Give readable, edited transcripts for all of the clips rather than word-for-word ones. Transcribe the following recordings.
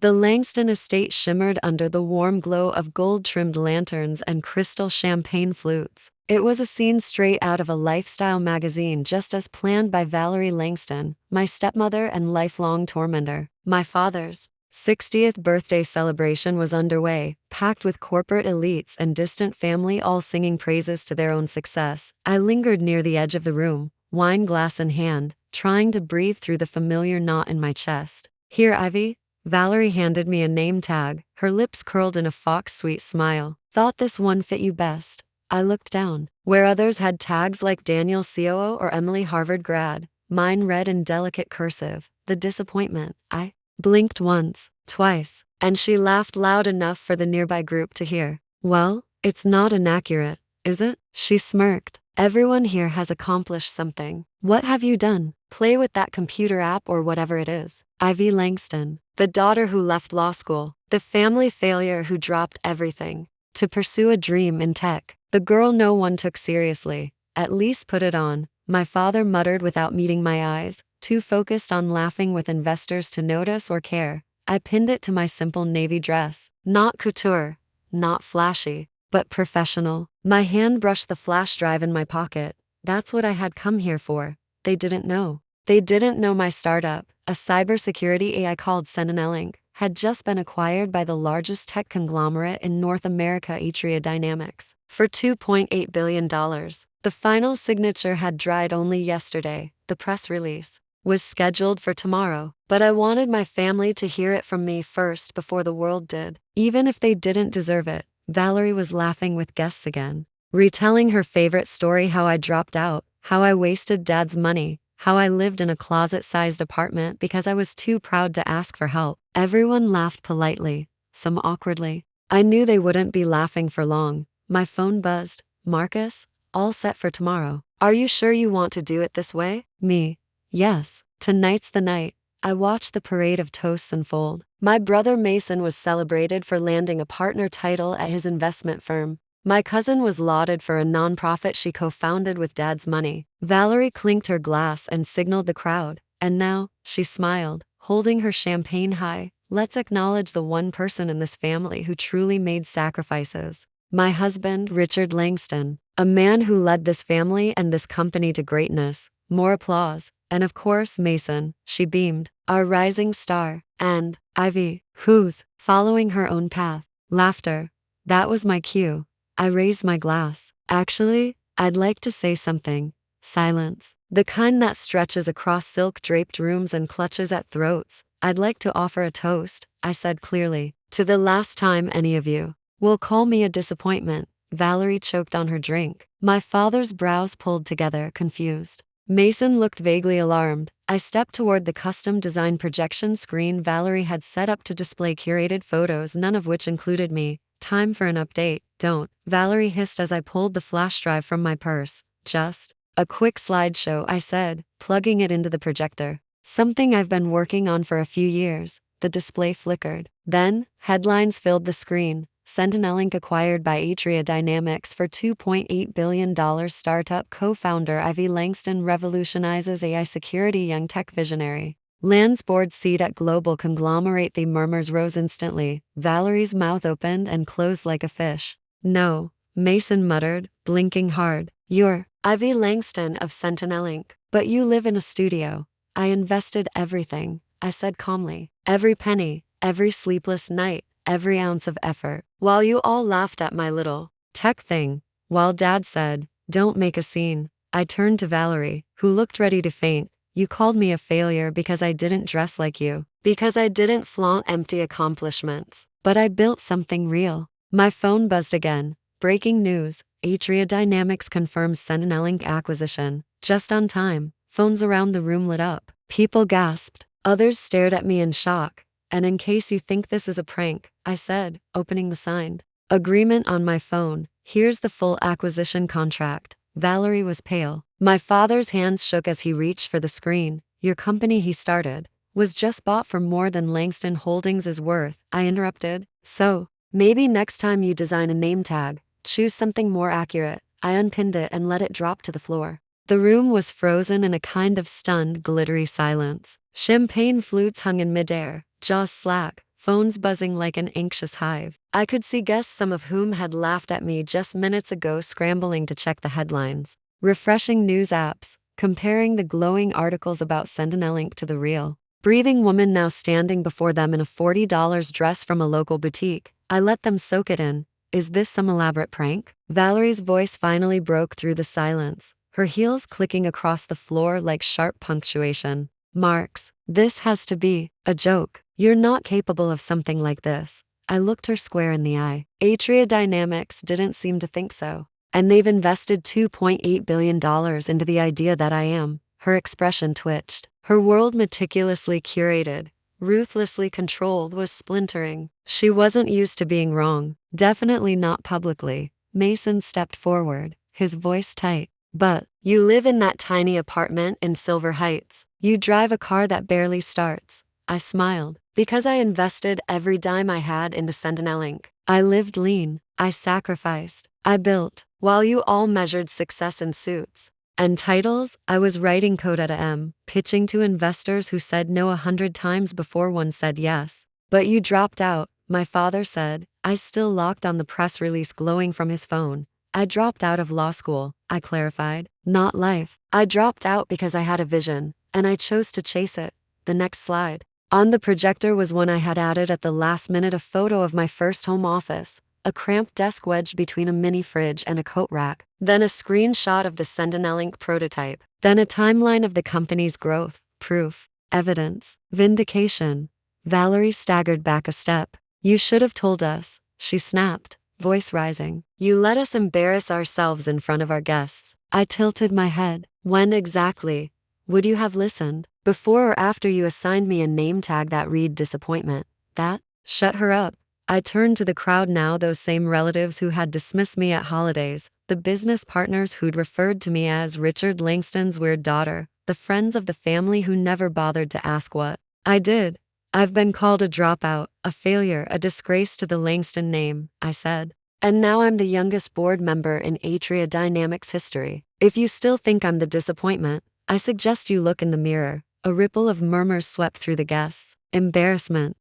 The Langston estate shimmered under the warm glow of gold-trimmed lanterns and crystal champagne flutes. It was a scene straight out of a lifestyle magazine, just as planned by Valerie Langston, my stepmother and lifelong tormentor. My father's 60th birthday celebration was underway, packed with corporate elites and distant family all singing praises to their own success. I lingered near the edge of the room, wine glass in hand, trying to breathe through the familiar knot in my chest. "Here, Ivy." Valerie handed me a name tag, her lips curled in a fox-sweet smile. "Thought this one fit you best." I looked down. Where others had tags like Daniel COO or Emily Harvard grad, mine read in delicate cursive, "The Disappointment." I blinked once, twice, and she laughed loud enough for the nearby group to hear. "Well, it's not inaccurate, is it?" She smirked. "Everyone here has accomplished something. What have you done? Play with that computer app or whatever it is." Ivy Langston, the daughter who left law school, the family failure who dropped everything to pursue a dream in tech, the girl no one took seriously. "At least put it on," my father muttered without meeting my eyes, too focused on laughing with investors to notice or care. I pinned it to my simple navy dress. Not couture, not flashy, but professional. My hand brushed the flash drive in my pocket. That's what I had come here for. They didn't know. They didn't know my startup, a cybersecurity AI called Sentinel, had just been acquired by the largest tech conglomerate in North America, Ivy Dynamics, for $2.8 billion. The final signature had dried only yesterday. The press release was scheduled for tomorrow, but I wanted my family to hear it from me first before the world did, even if they didn't deserve it. Valerie was laughing with guests again, retelling her favorite story: how I dropped out, how I wasted Dad's money, how I lived in a closet-sized apartment because I was too proud to ask for help. Everyone laughed politely, some awkwardly. I knew they wouldn't be laughing for long. My phone buzzed. "Marcus, all set for tomorrow. Are you sure you want to do it this way?" Me. "Yes, tonight's the night." I watched the parade of toasts unfold. My brother Mason was celebrated for landing a partner title at his investment firm. My cousin was lauded for a nonprofit she co-founded with Dad's money. Valerie clinked her glass and signaled the crowd. And now, she smiled, holding her champagne high. "Let's acknowledge the one person in this family who truly made sacrifices. My husband, Richard Langston, a man who led this family and this company to greatness." More applause. "And of course, Mason," she beamed, "our rising star. And Ivy, who's following her own path." Laughter. That was my cue. I raised my glass. "Actually, I'd like to say something." Silence. The kind that stretches across silk-draped rooms and clutches at throats. "I'd like to offer a toast," I said clearly, "to the last time any of you will call me a disappointment." Valerie choked on her drink. My father's brows pulled together, confused. Mason looked vaguely alarmed. I stepped toward the custom-designed projection screen Valerie had set up to display curated photos, none of which included me. "Time for an update." "Don't," Valerie hissed as I pulled the flash drive from my purse. "Just a quick slideshow," I said, plugging it into the projector. "Something I've been working on for a few years." The display flickered. Then, headlines filled the screen. Sentinel acquired by Ivy Dynamics for $2.8 billion. Startup co-founder Ivy Langston revolutionizes AI security. Young tech visionary lands board seat at global conglomerate. The murmurs rose instantly. Valerie's mouth opened and closed like a fish. "No," Mason muttered, blinking hard. "You're Ivy Langston of Sentinel, but you live in a studio." "I invested everything," I said calmly. "Every penny, every sleepless night, every ounce of effort. While you all laughed at my little tech thing, while Dad said, 'Don't make a scene,' I turned to Valerie, who looked ready to faint. You called me a failure because I didn't dress like you, because I didn't flaunt empty accomplishments. But I built something real." My phone buzzed again. Breaking news. Atria Dynamics confirms Sentinel acquisition. Just on time. Phones around the room lit up. People gasped. Others stared at me in shock. "And in case you think this is a prank," I said, opening the signed agreement on my phone, "here's the full acquisition contract." Valerie was pale. My father's hands shook as he reached for the screen. "Your company," he started, "was just bought for more than Langston Holdings is worth," I interrupted. "So, maybe next time you design a name tag, choose something more accurate." I unpinned it and let it drop to the floor. The room was frozen in a kind of stunned, glittery silence. Champagne flutes hung in midair, jaws slack, phones buzzing like an anxious hive. I could see guests, some of whom had laughed at me just minutes ago, scrambling to check the headlines, refreshing news apps, comparing the glowing articles about Sentinelink to the real breathing woman now standing before them in a $40 dress from a local boutique. I let them soak it in. Is this some elaborate prank? Valerie's voice finally broke through the silence, her heels clicking across the floor like sharp punctuation. Marks, this has to be a joke. You're not capable of something like this. I looked her square in the eye. Atria Dynamics didn't seem to think so. And they've invested $2.8 billion into the idea that I am. Her expression twitched. Her world, meticulously curated, ruthlessly controlled, was splintering. She wasn't used to being wrong, definitely not publicly. Mason stepped forward, his voice tight. But, you live in that tiny apartment in Silver Heights. You drive a car that barely starts. I smiled. Because I invested every dime I had into Sentinelink. I lived lean. I sacrificed. I built. While you all measured success in suits and titles, I was writing code at a pitching to investors who said no 100 times before one said yes. But you dropped out, my father said. I still locked on the press release glowing from his phone. I dropped out of law school, I clarified. Not life. I dropped out because I had a vision, and I chose to chase it. The next slide. On the projector was one I had added at the last minute, a photo of my first home office. A cramped desk wedged between a mini fridge and a coat rack. Then a screenshot of the Sentinelink prototype. Then a timeline of the company's growth, proof, evidence, vindication. Valerie staggered back a step. You should have told us, she snapped, voice rising. You let us embarrass ourselves in front of our guests. I tilted my head. When exactly would you have listened? Before or after you assigned me a name tag that read disappointment? That? Shut her up. I turned to the crowd now, those same relatives who had dismissed me at holidays, the business partners who'd referred to me as Richard Langston's weird daughter, the friends of the family who never bothered to ask what I did. I've been called a dropout, a failure, a disgrace to the Langston name, I said. And now I'm the youngest board member in Atria Dynamics history. If you still think I'm the disappointment, I suggest you look in the mirror. A ripple of murmurs swept through the guests. Embarrassment,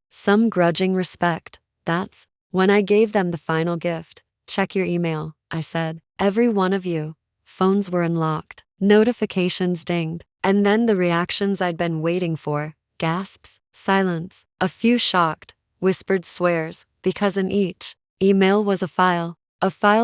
some grudging respect. That's when I gave them the final gift. Check your email, I said. Every one of you. Phones were unlocked. Notifications dinged. And then the reactions I'd been waiting for. Gasps, silence, a few shocked, whispered swears, because in each email was a file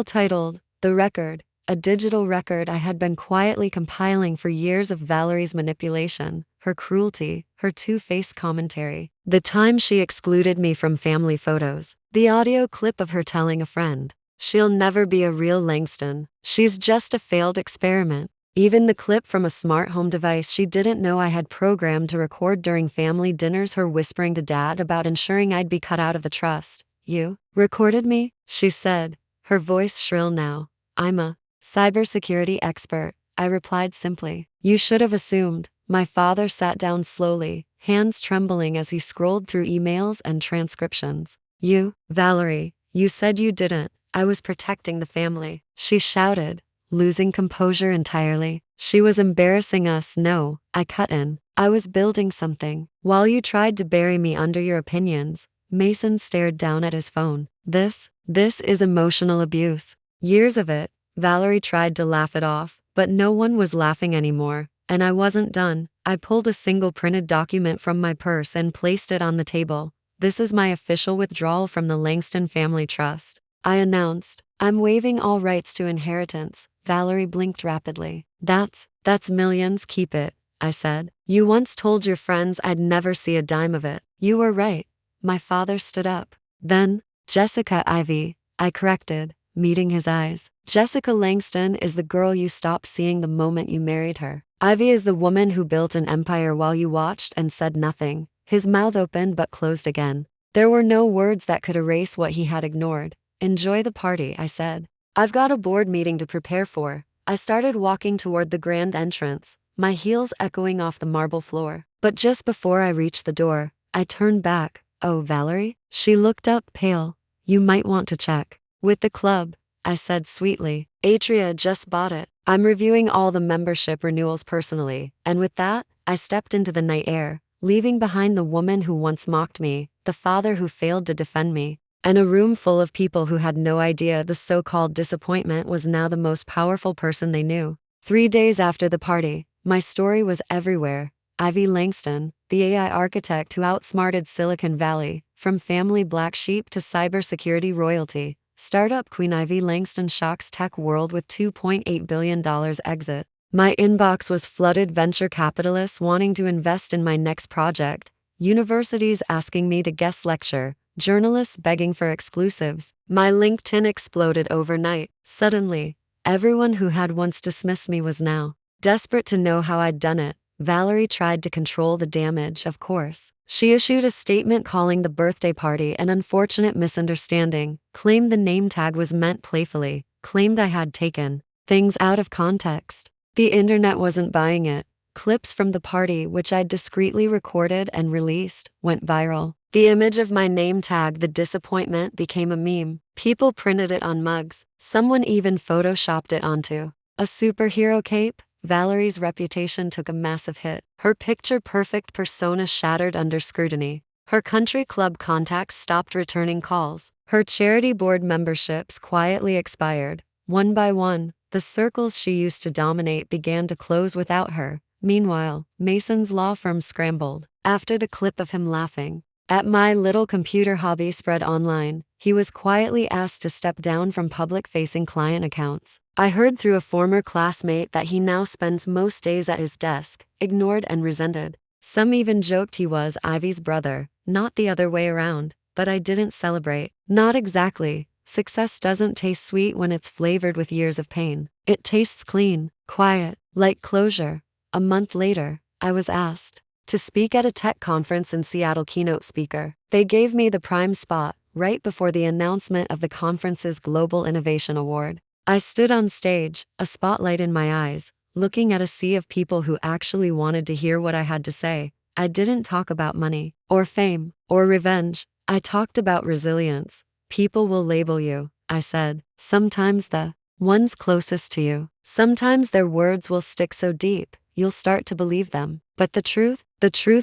titled, The Record, a digital record I had been quietly compiling for years of Valerie's manipulation, her cruelty, her two-faced commentary, the time she excluded me from family photos, the audio clip of her telling a friend, she'll never be a real Langston, she's just a failed experiment, even the clip from a smart home device she didn't know I had programmed to record during family dinners, her whispering to Dad about ensuring I'd be cut out of the trust. You recorded me? She said, her voice shrill now. I'm a cybersecurity expert, I replied simply. You should have assumed. My father sat down slowly, hands trembling as he scrolled through emails and transcriptions. You, Valerie, you said you didn't. I was protecting the family, she shouted, losing composure entirely. She was embarrassing us. No, I cut in. I was building something. While you tried to bury me under your opinions. Mason stared down at his phone. This is emotional abuse. Years of it. Valerie tried to laugh it off, but no one was laughing anymore, and I wasn't done. I pulled a single printed document from my purse and placed it on the table. This is my official withdrawal from the Langston Family Trust, I announced. I'm waiving all rights to inheritance. Valerie blinked rapidly. That's millions, keep it, I said. You once told your friends I'd never see a dime of it. You were right. My father stood up. Then, Jessica Ivy, I corrected, meeting his eyes. Jessica Langston is the girl you stopped seeing the moment you married her. Ivy is the woman who built an empire while you watched and said nothing. His mouth opened but closed again. There were no words that could erase what he had ignored. Enjoy the party, I said. I've got a board meeting to prepare for. I started walking toward the grand entrance, my heels echoing off the marble floor. But just before I reached the door, I turned back. Oh, Valerie? She looked up, pale. You might want to check with the club, I said sweetly. Atria just bought it. I'm reviewing all the membership renewals personally, and with that, I stepped into the night air, leaving behind the woman who once mocked me, the father who failed to defend me, and a room full of people who had no idea the so-called disappointment was now the most powerful person they knew. 3 days after the party, my story was everywhere. Ivy Langston, the AI architect who outsmarted Silicon Valley, from family black sheep to cybersecurity royalty, startup queen Ivy Langston shocks tech world with $2.8 billion exit. My inbox was flooded, venture capitalists wanting to invest in my next project, universities asking me to guest lecture, journalists begging for exclusives. My LinkedIn exploded overnight. Suddenly, everyone who had once dismissed me was now desperate to know how I'd done it. Valerie tried to control the damage, of course. She issued a statement calling the birthday party an unfortunate misunderstanding, claimed the name tag was meant playfully, claimed I had taken things out of context. The internet wasn't buying it. Clips from the party, which I'd discreetly recorded and released, went viral. The image of my name tag, the disappointment, became a meme. People printed it on mugs. Someone even photoshopped it onto a superhero cape. Valerie's reputation took a massive hit. Her picture-perfect persona shattered under scrutiny. Her country club contacts stopped returning calls. Her charity board memberships quietly expired. One by one, the circles she used to dominate began to close without her. Meanwhile, Mason's law firm scrambled. After the clip of him laughing at my little computer hobby spread online, he was quietly asked to step down from public-facing client accounts. I heard through a former classmate that he now spends most days at his desk, ignored and resented. Some even joked he was Ivy's brother, not the other way around, but I didn't celebrate. Not exactly. Success doesn't taste sweet when it's flavored with years of pain. It tastes clean, quiet, like closure. A month later, I was asked to speak at a tech conference in Seattle. Keynote speaker. They gave me the prime spot, right before the announcement of the conference's Global Innovation Award. I stood on stage, a spotlight in my eyes, looking at a sea of people who actually wanted to hear what I had to say. I didn't talk about money, or fame, or revenge. I talked about resilience. People will label you, I said. Sometimes the ones closest to you. Sometimes their words will stick so deep, you'll start to believe them. But the truth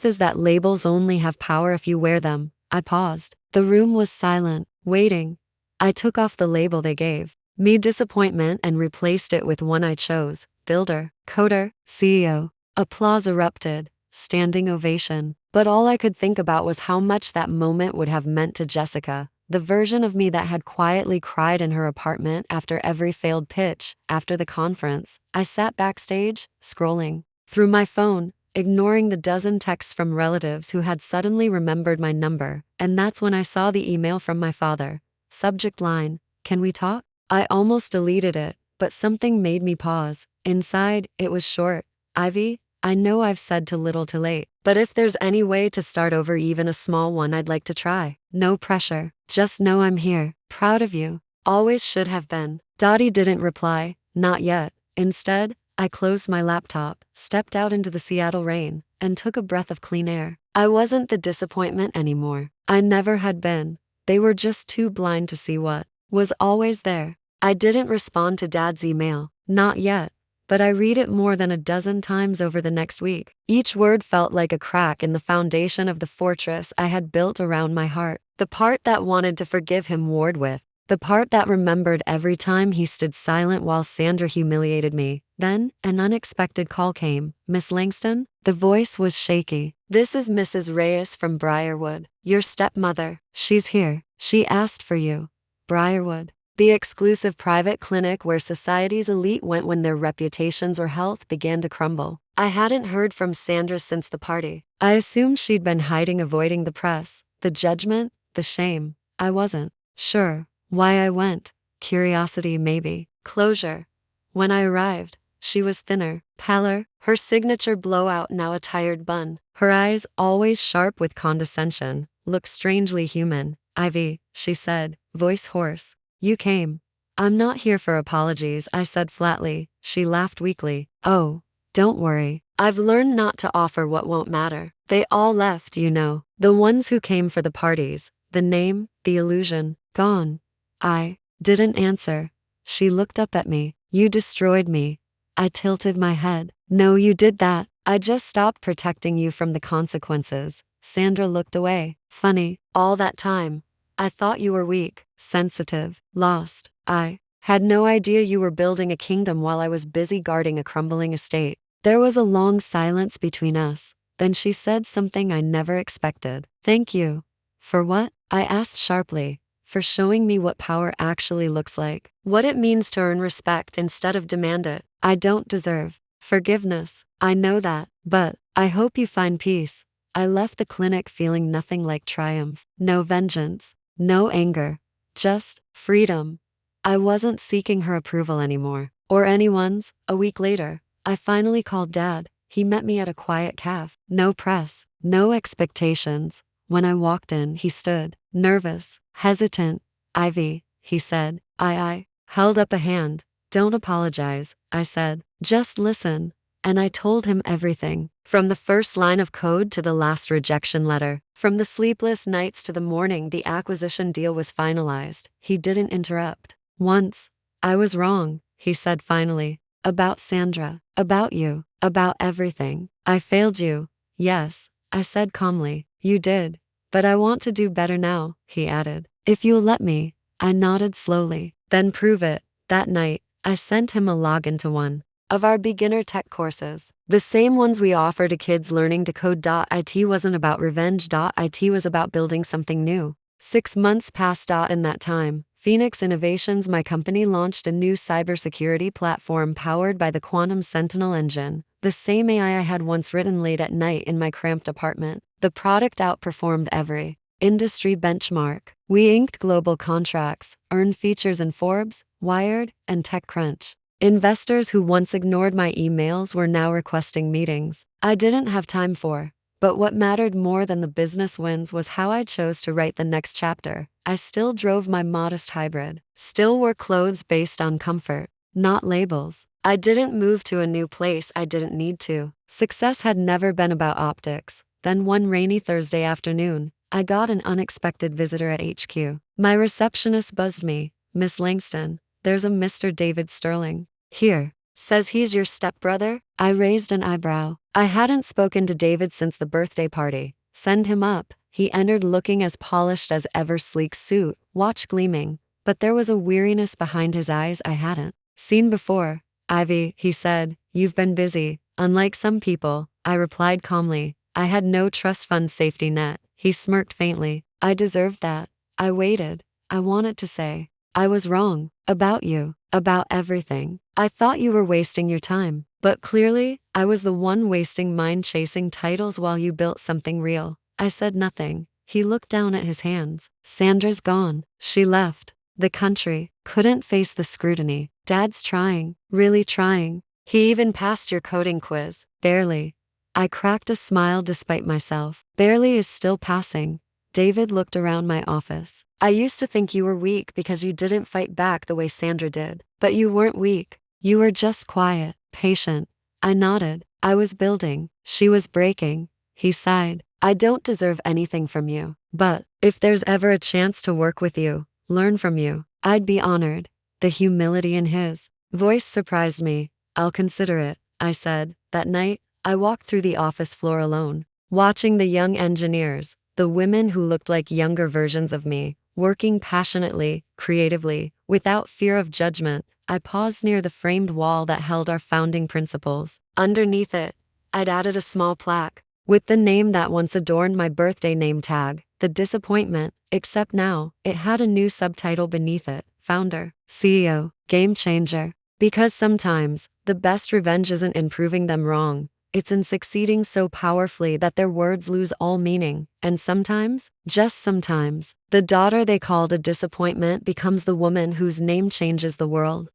is that labels only have power if you wear them. I paused. The room was silent, waiting. I took off the label they gave me, disappointment, and replaced it with one I chose: builder, coder, CEO. Applause erupted, standing ovation. But all I could think about was how much that moment would have meant to Jessica, the version of me that had quietly cried in her apartment after every failed pitch. After the conference, I sat backstage, scrolling through my phone, ignoring the dozen texts from relatives who had suddenly remembered my number, and that's when I saw the email from my father. Subject line: "Can we talk?" I almost deleted it, but something made me pause. Inside, it was short. Ivy, I know I've said too little too late, but if there's any way to start over, even a small one, I'd like to try. No pressure. Just know I'm here, proud of you. Always should have been. Dottie didn't reply, not yet. Instead, I closed my laptop, stepped out into the Seattle rain, and took a breath of clean air. I wasn't the disappointment anymore. I never had been. They were just too blind to see what was always there. I didn't respond to Dad's email, not yet, but I read it more than a dozen times over the next week. Each word felt like a crack in the foundation of the fortress I had built around my heart. The part that wanted to forgive him warred with, the part that remembered every time he stood silent while Sandra humiliated me. Then, an unexpected call came. "Miss Langston?" The voice was shaky. "This is Mrs. Reyes from Briarwood, your stepmother. She's here. She asked for you." Briarwood, the exclusive private clinic where society's elite went when their reputations or health began to crumble. I hadn't heard from Sandra since the party. I assumed she'd been hiding, avoiding the press, the judgment, the shame. I wasn't sure why I went. Curiosity, maybe. Closure. When I arrived, she was thinner, paler, her signature blowout now a tired bun. Her eyes, always sharp with condescension, looked strangely human. "Ivy," she said, voice hoarse. "You came." "I'm not here for apologies," I said flatly. She laughed weakly. "Oh, don't worry. I've learned not to offer what won't matter. They all left, you know. The ones who came for the parties, the name, the illusion, gone." I didn't answer. She looked up at me. "You destroyed me." I tilted my head. "No, you did that. I just stopped protecting you from the consequences." Sandra looked away. Funny, all that time, I thought you were weak, sensitive, lost. I had no idea you were building a kingdom while I was busy guarding a crumbling estate. There was a long silence between us. Then she said something I never expected. Thank you. For what? I asked sharply. For showing me what power actually looks like. What it means to earn respect instead of demand it. I don't deserve forgiveness. I know that. But I hope you find peace. I left the clinic feeling nothing like triumph. No vengeance. No anger. Just freedom. I wasn't seeking her approval anymore. Or anyone's. A week later, I finally called Dad. He met me at a quiet cafe. No press. No expectations. When I walked in, he stood, nervous, hesitant. Ivy, he said. I held up a hand. Don't apologize, I said. Just listen. And I told him everything. From the first line of code to the last rejection letter. From the sleepless nights to the morning the acquisition deal was finalized. He didn't interrupt. Once. I was wrong, he said finally. About Sandra. About you. About everything. I failed you. Yes, I said calmly. You did. But I want to do better now, he added. If you'll let me. I nodded slowly. Then prove it. That night, I sent him a login to one of our beginner tech courses. The same ones we offer to kids learning to code. It wasn't about revenge. It was about building something new. 6 months passed. In that time, Phoenix Innovations, my company, launched a new cybersecurity platform powered by the Quantum Sentinel engine. The same AI I had once written late at night in my cramped apartment. The product outperformed every industry benchmark. We inked global contracts, earned features in Forbes, Wired, and TechCrunch. Investors who once ignored my emails were now requesting meetings I didn't have time for. But what mattered more than the business wins was how I chose to write the next chapter. I still drove my modest hybrid, still wore clothes based on comfort, not labels. I didn't move to a new place I didn't need to. Success had never been about optics. Then one rainy Thursday afternoon, I got an unexpected visitor at HQ. My receptionist buzzed me. Miss Langston, there's a Mr. David Sterling here. Says he's your stepbrother? I raised an eyebrow. I hadn't spoken to David since the birthday party. Send him up. He entered looking as polished as ever, sleek suit, watch gleaming. But there was a weariness behind his eyes I hadn't seen before. Ivy, he said, you've been busy. Unlike some people, I replied calmly. I had no trust fund safety net. He smirked faintly. I deserved that. I waited. I wanted to say, I was wrong. About you. About everything. I thought you were wasting your time. But clearly, I was the one wasting mine chasing titles while you built something real. I said nothing. He looked down at his hands. Sandra's gone. She left the country. Couldn't face the scrutiny. Dad's trying. Really trying. He even passed your coding quiz. Barely. I cracked a smile despite myself. Barely is still passing. David looked around my office. I used to think you were weak because you didn't fight back the way Sandra did. But you weren't weak. You were just quiet, patient. I nodded. I was building. She was breaking. He sighed. I don't deserve anything from you. But if there's ever a chance to work with you, learn from you, I'd be honored. The humility in his voice surprised me. I'll consider it, I said. That night, I walked through the office floor alone, watching the young engineers, the women who looked like younger versions of me, working passionately, creatively, without fear of judgment. I paused near the framed wall that held our founding principles. Underneath it, I'd added a small plaque with the name that once adorned my birthday name tag, The Disappointment, except now, it had a new subtitle beneath it, Founder, CEO, Game Changer. Because sometimes, the best revenge isn't in proving them wrong. It's in succeeding so powerfully that their words lose all meaning. And sometimes, just sometimes, the daughter they called a disappointment becomes the woman whose name changes the world.